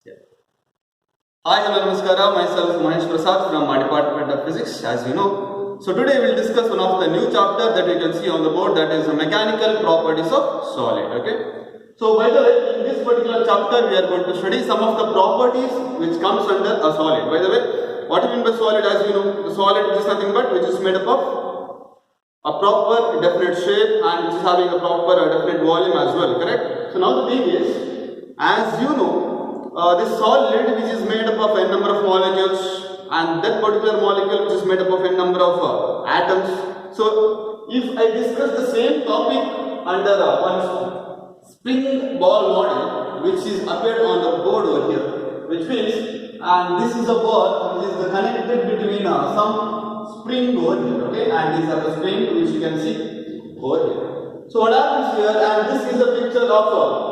Yeah. Hi, hello, namaskara. Myself Mahesh Prasad from my department of physics, as you know. So today we'll discuss one of the new chapter that you can see on the board, that is the mechanical properties of solid. Okay. So by the way, in this particular chapter we are going to study some of the properties which comes under a solid. By the way, what do you mean by solid? As you know, the solid is nothing but which is made up of a proper definite shape and which is having a proper definite volume as well, correct? So now the thing is, as you know, this solid which is made up of n number of molecules, and that particular molecule which is made up of n number of atoms. So if I discuss the same topic under one spring ball model which is appeared on the board over here, which means, and this is a ball which is connected between some spring over here, okay, and these are the spring which you can see over here. So what happens here, and this is a picture of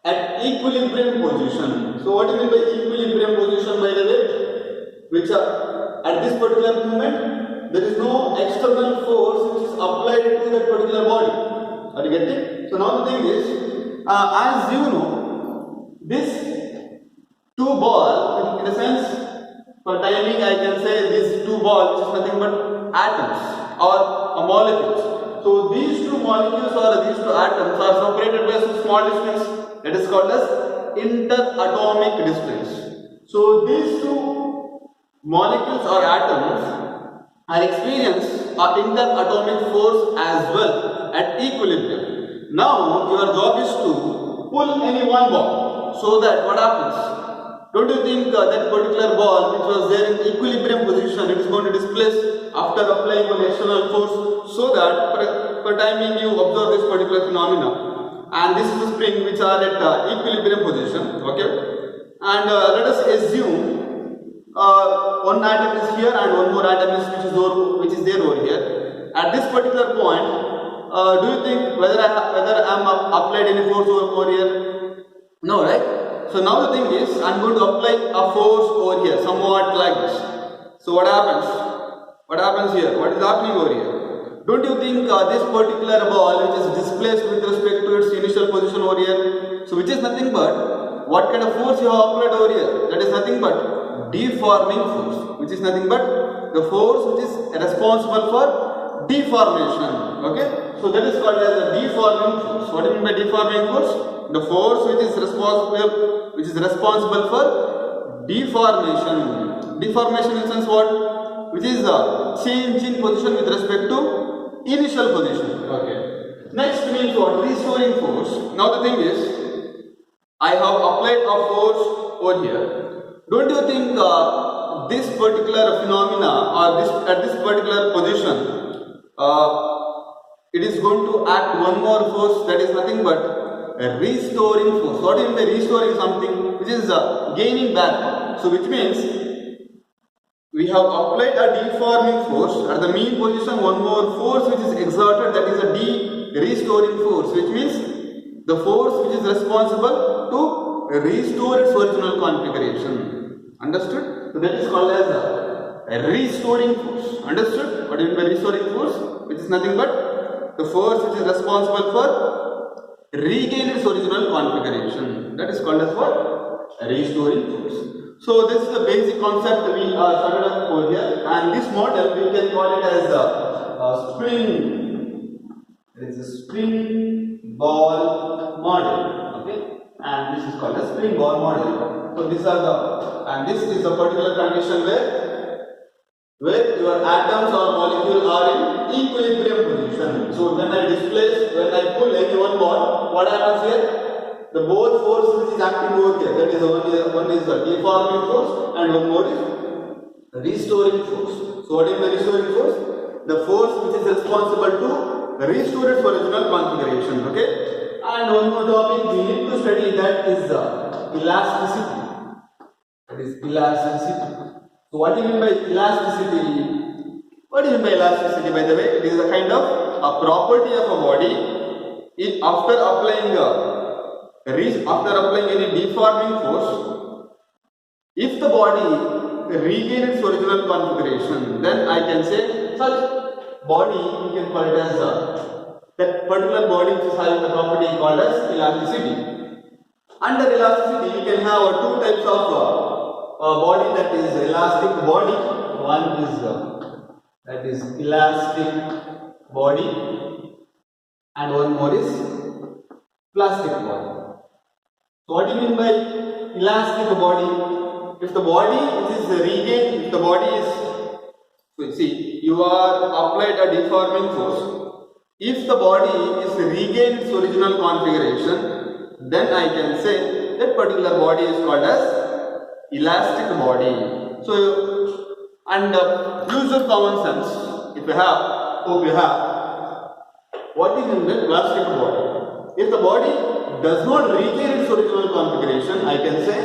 at equilibrium position. So what do you mean by equilibrium position, by the way? Which at this particular moment there is no external force which is applied to that particular body. Are you getting? So now the thing is, as you know, this two ball, in a sense, for timing I can say these two balls which is nothing but atoms or molecules. So these two molecules or these two atoms are separated by some small distance. That is called as interatomic distance. So these two molecules or atoms are experience an interatomic force as well at equilibrium. Now your job is to pull any one ball, so that what happens? Don't you think that particular ball which was there in equilibrium position, it is going to displace after applying one external force, so that per timing you observe this particular phenomena. And this is the spring which are at equilibrium position, okay, and let us assume one atom is here and one more atom is which is there over here. At this particular point, do you think whether I am applied any force over here? No, right? So now the thing is, I am going to apply a force over here, somewhat like this. So what happens? What happens here? What is happening over here? Don't you think this particular ball which is displaced with respect to its initial position over here, so which is nothing but what kind of force you have applied over here? That is nothing but deforming force, which is nothing but the force which is responsible for deformation. Okay, so that is called as a deforming force. What do you mean by deforming force? The force which is responsible for deformation. Deformation in the sense what? Which is a change in position with respect to initial position. Okay. Next means what? Restoring force. Now the thing is, I have applied a force over here. Don't you think this particular phenomena or at this particular position, it is going to act one more force, that is nothing but a restoring force. What do you mean by restoring something? Which is gaining back. So which means we have applied a deforming force at the mean position, one more force which is exerted, that is a restoring force, which means the force which is responsible to restore its original configuration. Understood? So that is called as a restoring force. Understood? What do you mean by restoring force? Which is nothing but the force which is responsible for regain its original configuration. That is called as what? A restoring force. So this is the basic concept we started up over here, and this model we can call it as a spring. It is a spring ball model, okay, and this is called a spring ball model. So these are this is a particular condition where your atoms or molecule are in equilibrium position. So when I pull any one ball, what happens here? The both force which is acting over here, that is one is the deforming force and one more is restoring force. So what is the restoring force? The force which is responsible to restore its original configuration. Okay. And one more topic we need to study, that is elasticity. That is elasticity. So what do you mean by elasticity? What do you mean by elasticity, by the way? It is a kind of a property of a body. After applying any deforming force, if the body regains its original configuration, then I can say such body we can call it as that particular body which is having the property called as elasticity. Under elasticity, we can have two types of body, that is elastic body. One is that is elastic body, and one more is plastic body. So what do you mean by elastic body? If the body is regained, if the body is, so see, you are applied a deforming force. If the body is regained its original configuration, then I can say that particular body is called as elastic body. So, and use of common sense, if you have, hope you have, what is in the elastic body? If the body does not regain its original configuration, I can say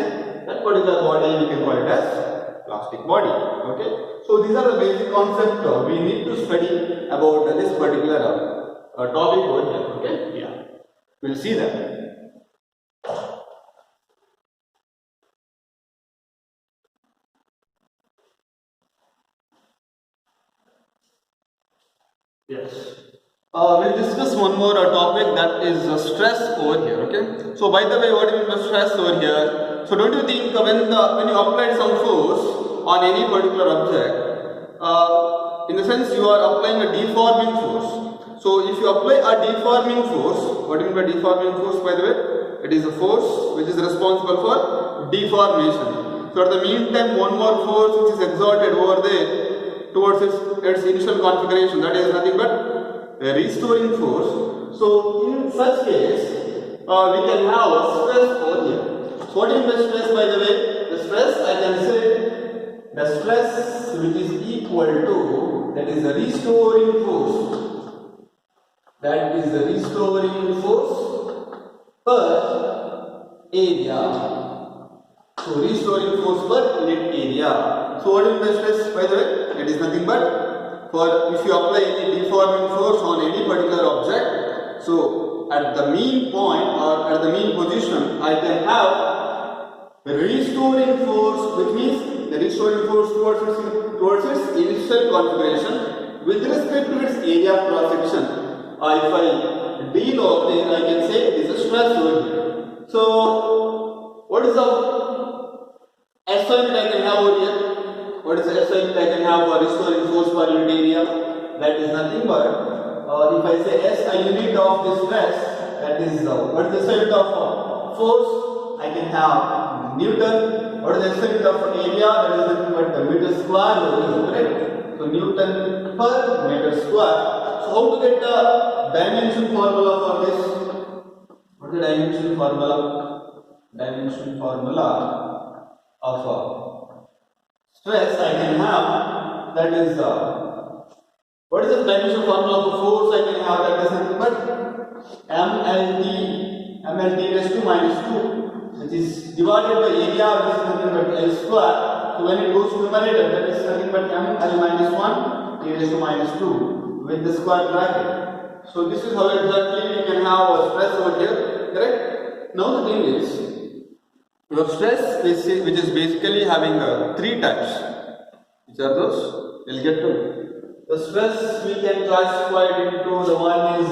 that particular body we can call it as plastic body. Okay. So these are the basic concepts we need to study about this particular topic over here. Okay. Yeah. We'll see that. Yes. We'll discuss one more topic, that is stress over here. Okay. So by the way, what do you mean by stress over here? So don't you think when you apply some force on any particular object, in the sense you are applying a deforming force. So if you apply a deforming force, what do you mean by deforming force, by the way? It is a force which is responsible for deformation. So at the meantime, one more force which is exerted over there towards its initial configuration, that is nothing but a restoring force. So in such case, we can have a stress over here. So what is the stress, by the way? The stress, I can say, the stress which is equal to, that is the restoring force, that is the restoring force per area. So restoring force per unit area. So what is the stress, by the way? It is nothing but, for if you apply any deforming force on any particular object, so at the mean point or at the mean position, I can have the restoring force, which means the restoring force towards its initial configuration with respect to its area of cross section. If I deal of this, I can say it is a stress over here. So what is the SI unit I can have over here? What is the SI unit I can have for restoring force per unit area? That is nothing but, if I say SI unit of this stress, that is what is the SI unit of force? I can have Newton. What is the SI unit of area? That is nothing but the meter square, correct? So Newton per meter square. So how to get the dimension formula for this? What is the dimension formula? Dimension formula of stress I can have, that is what is the dimension formula of force I can have? That is nothing but MLT raised to minus 2, which is divided by area, which is nothing but L square. So when it goes to numerator, that is nothing but ML minus 1 T raised to minus 2 with the square bracket. So this is how exactly we can have a stress over here, correct? Now the thing is, your stress which is basically having three types. Which are those? We'll get to. The stress we can classify it into, the one is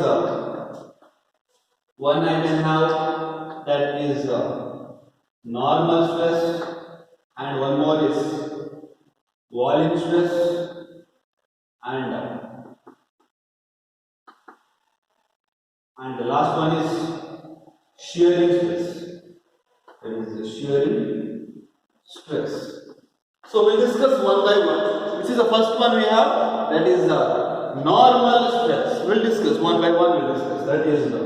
one I can have, that is normal stress, and one more is volume stress, and the last one is shearing stress. That is the shearing stress. So we'll discuss one by one. This is the first one we have, that is the normal stress. We'll discuss one by one. We'll discuss that is the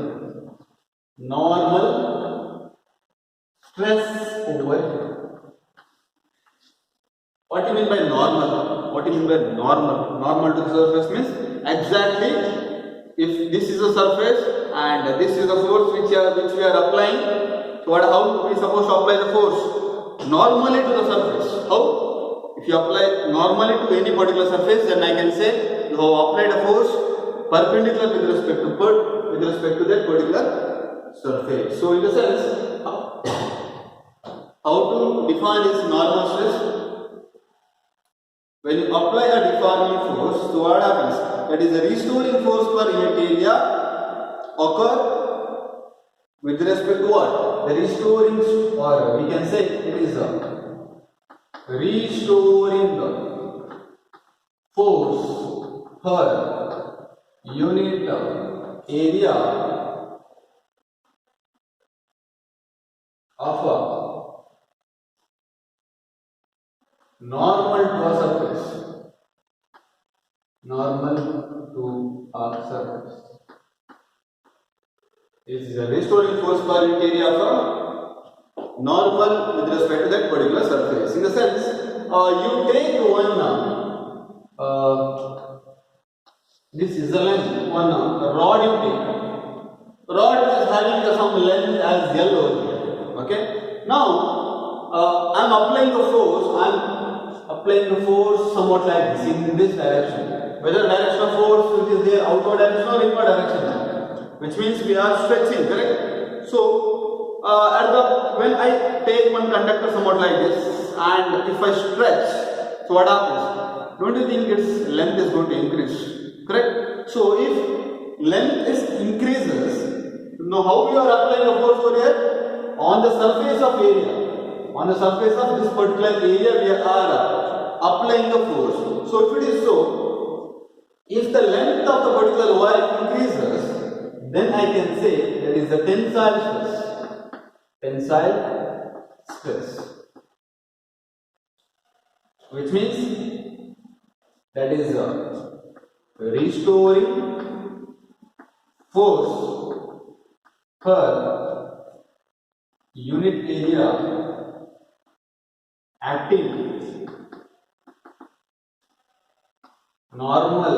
normal stress over here. What do you mean by normal? What do you mean by normal? Normal to the surface means exactly if this is a surface and this is the force which we are applying. So how we supposed to apply the force? Normally to the surface. How? If you apply normally to any particular surface, then I can say you have applied a force perpendicular with respect to that particular surface. So in the sense, how to define this normal stress? When you apply a deforming force, so what happens? That is the restoring force per unit area occur with respect to what? the restoring, or we can say it is a restoring force per unit area of a normal to a surface. Normal to a surface. This is a restoring force per unit area of a normal with respect to that particular surface. In the sense, you take one, this is the length, one rod you take. Rod which is having some length as L over here. Okay. Now, I am applying the force. I am applying the force somewhat like this in this direction. Whether direction of force which is there outward direction or inward direction, which means we are stretching, correct? So, when I take one conductor somewhat like this, and if I stretch, so what happens? Don't you think its length is going to increase? Correct? So, if length is increases, now how you are applying the force over here? On the surface of area. On the surface of this particular area, we are applying the force. So, if it is so, if the length of the particular wire increases, then I can say that is the tensile stress. Tensile stress. Which means that is restoring force per unit area acting normal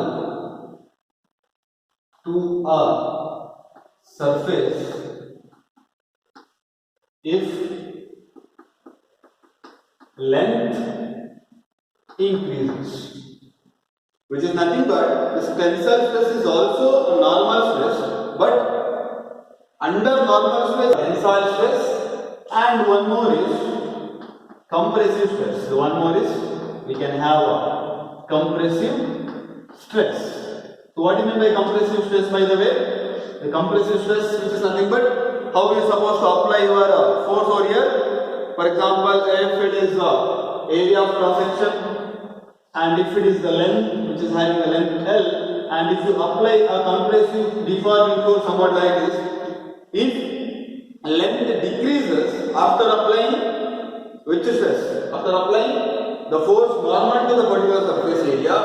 to a surface if length increases, which is nothing but this tensile stress is also a normal stress, but under normal stress, tensile stress, and one more is compressive stress. The one more is we can have a compressive stress. So what do you mean by compressive stress, by the way? The compressive stress, which is nothing but how you are supposed to apply your force over here. For example, if it is area of cross section, and if it is the length which is having a length L, and if you apply a compressive deforming force somewhat like this, if length decreases after applying which stress? After applying the force normal to the particular surface area,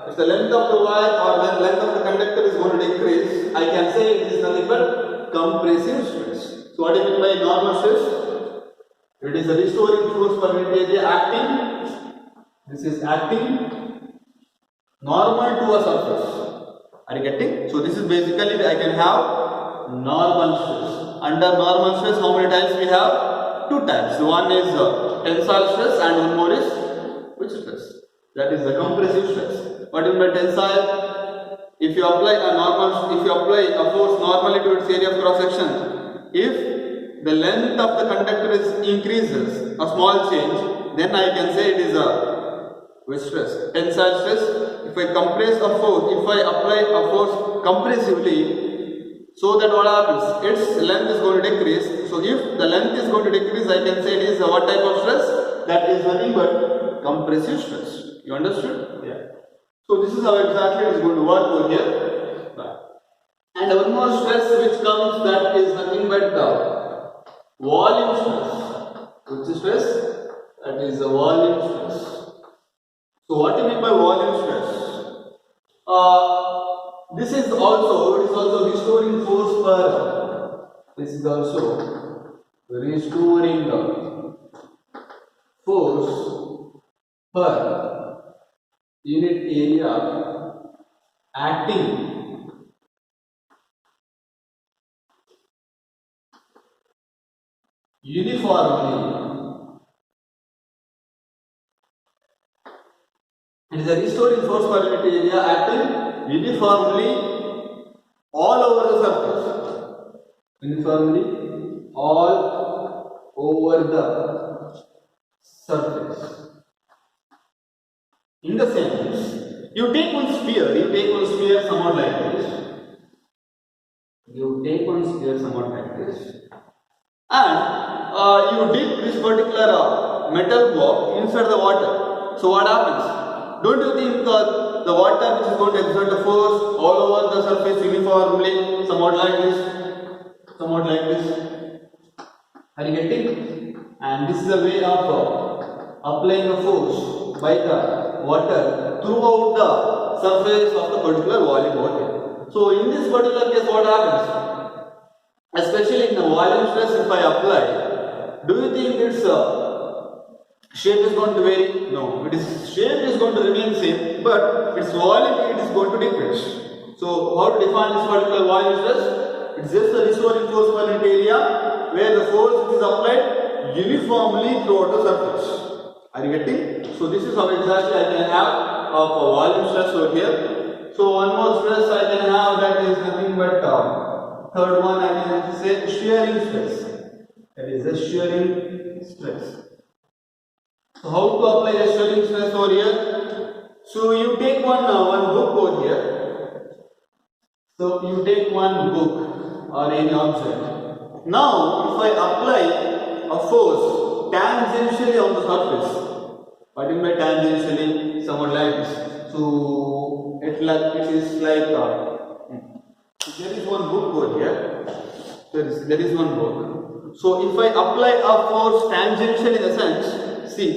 if the length of the wire or the length of the conductor is going to decrease, I can say it is nothing but compressive stress. So what do you mean by normal stress? It is a restoring force per unit area acting. This is acting normal to a surface. Are you getting? So this is basically I can have normal stress. Under normal stress, how many types we have? Two types. One is tensile stress and one more is which stress? That is the compressive stress. What do you mean by tensile? If you apply a force normally to its area of cross section, if the length of the conductor is increases, a small change, then I can say it is a which stress? Tensile stress. If I compress a force, if I apply a force compressively, so that what happens? Its length is going to decrease. So if the length is going to decrease, I can say it is what type of stress? That is nothing but compressive stress. You understood? Yeah. So this is how exactly it is going to work over here. And one more stress which comes, that is nothing but the volume stress. Which is stress? That is the volume stress. So what do you mean by volume stress? This is also restoring force per. This is also restoring force per unit area acting uniformly. It is a restoring force per unit area acting uniformly all over the surface. Uniformly all over the surface. In the sense, you take one sphere somewhat like this. And you dip this particular metal block inside the water, so what happens? Don't you think the water which is going to exert the force all over the surface uniformly, somewhat like this, somewhat like this? Are you getting? And this is a way of applying the force by the water throughout the surface of the particular volume over here. So in this particular case, what happens? Especially in the volume stress, if I apply, do you think its shape is going to vary? No, its shape is going to remain same, but its volume it is going to decrease. So how to define this particular volume stress? It's just the restoring force per unit area where the force which is applied uniformly throughout the surface. Are you getting? So this is how exactly I can have of a volume stress over here. So one more stress I can have, that is nothing but third one I can say shearing stress. That is the shearing stress. So how to apply a shearing stress over here? So you take one book over here. So you take one book or any object. Now if I apply a force tangentially on the surface, what do you mean by tangentially? Somewhat like this. So it is like there is one book over here. There is one book. So if I apply a force tangentially in the sense, see.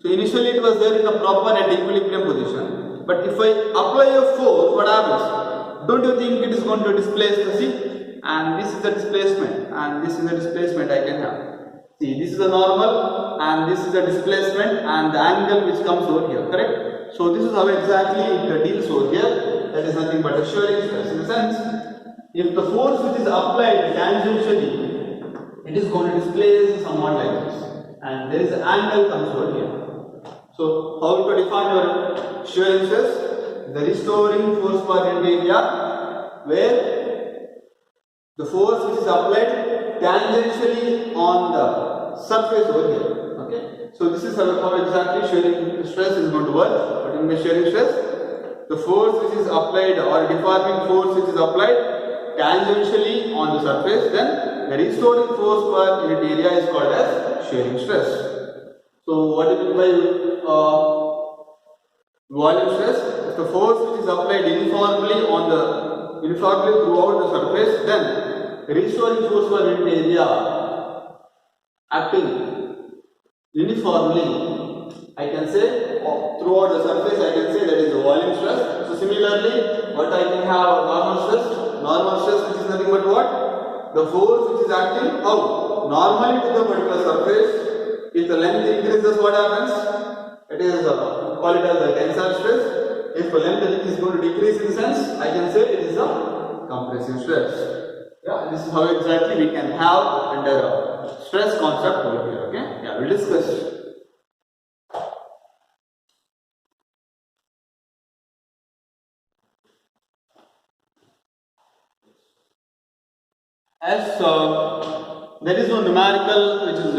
So initially it was there in a proper and equilibrium position. But if I apply a force, what happens? Don't you think it is going to displace the sea? And this is the displacement, and this is the displacement I can have. See, this is the normal, and this is the displacement, and the angle which comes over here, correct? So this is how exactly it deals over here. That is nothing but a shearing stress. In the sense, if the force which is applied tangentially, it is going to displace somewhat like this, and there is an angle comes over here. So how to define your shearing stress? The restoring force per unit area where the force which is applied tangentially on the surface over here. Okay. So this is how exactly shearing stress is going to work. But in the shearing stress, the force which is applied or deforming force which is applied tangentially on the surface, then the restoring force per unit area is called as shearing stress. So what do you mean by volume stress? If the force which is applied uniformly throughout the surface, then restoring force per unit area acting uniformly, I can say throughout the surface, I can say that is the volume stress. So similarly, what I can have normal stress. Normal stress which is nothing but what? The force which is acting how? Normally to the particular surface. If the length increases, what happens? It is call it as the tensile stress. If the length is going to decrease in sense, I can say it is a compressive stress. Yeah, this is how exactly we can have under stress concept over here. Okay, yeah, we'll discuss. As there is no numerical which is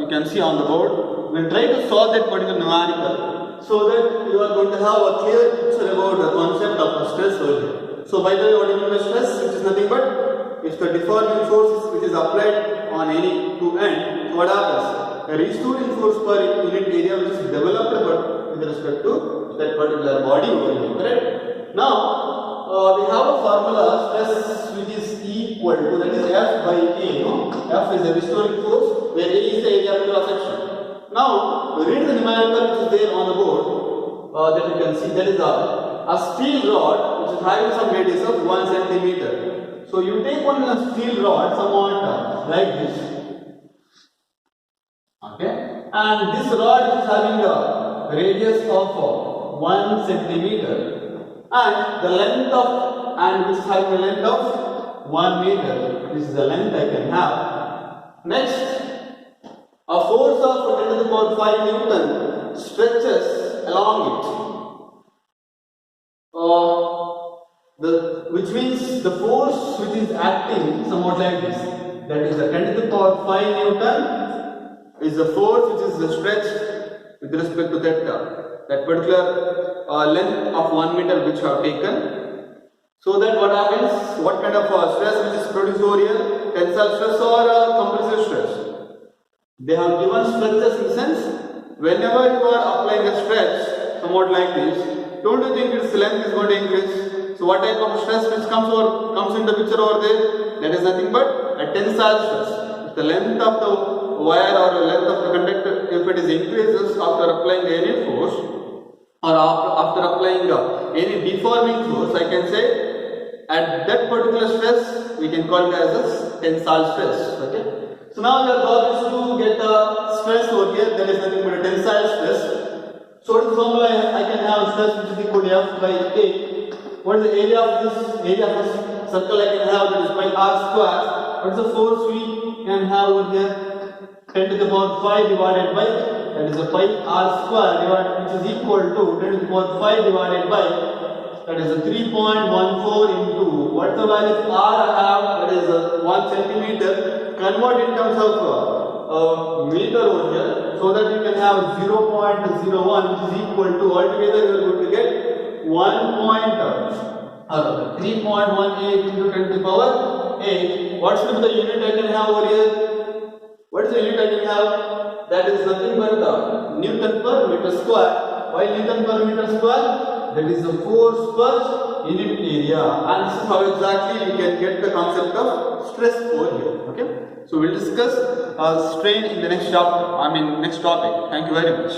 you can see on the board, we'll try to solve that particular numerical so that you are going to have a clear picture about the concept of stress over here. So by the way, what do you mean by stress? It is nothing but if the deforming force which is applied on any two end, what happens? The restoring force per unit area which is developed with respect to that particular body over here, correct? Now we have a formula stress which is equal to, that is F by A. No? F is the restoring force where A is the area of cross section. Now read the numerical which is there on the board that you can see. That is a steel rod which is having some radius of 1 centimeter. So you take one steel rod somewhat like this. Okay, and this rod is having a radius of 1 centimeter. And the length of, and which is having a length of 1 meter. This is the length I can have. Next, a force of 10 to the power 5 Newton stretches along it. Which means the force which is acting somewhat like this. That is the 10 to the power 5 Newton is the force which is stretched with respect to that particular length of 1 meter which I have taken. So that what happens? What kind of stress which is produced over here? Tensile stress or compressive stress? They have given stretches in the sense, whenever you are applying a stretch, somewhat like this, don't you think its length is going to increase? So what type of stress which comes in the picture over there? That is nothing but a tensile stress. If the length of the wire or the length of the conductor, if it is increases after applying any force, or after applying any deforming force, I can say at that particular stress we can call it as a tensile stress. Okay. So now your job is to get the stress over here. That is nothing but a tensile stress. So what is the formula? I can have stress which is equal to F by A. What is the area of this area of this circle? I can have that is by R square. What is the force we can have over here? 10 to the power 5 divided by, that is a pi R square divided, which is equal to 10 to the power 5 divided by, that is a 3.14 into, what the value of R I have, that is a 1 centimeter, convert in terms of meter over here, so that you can have 0.01, which is equal to, altogether you are going to get 3.18 into 10 to the power 8. What should be the unit I can have over here? What is the unit I can have? That is nothing but the Newton per meter square. Why Newton per meter square? That is the force per unit area. And this is how exactly we can get the concept of stress over here. Okay. So we'll discuss strain in the next chapter. Next topic. Thank you very much.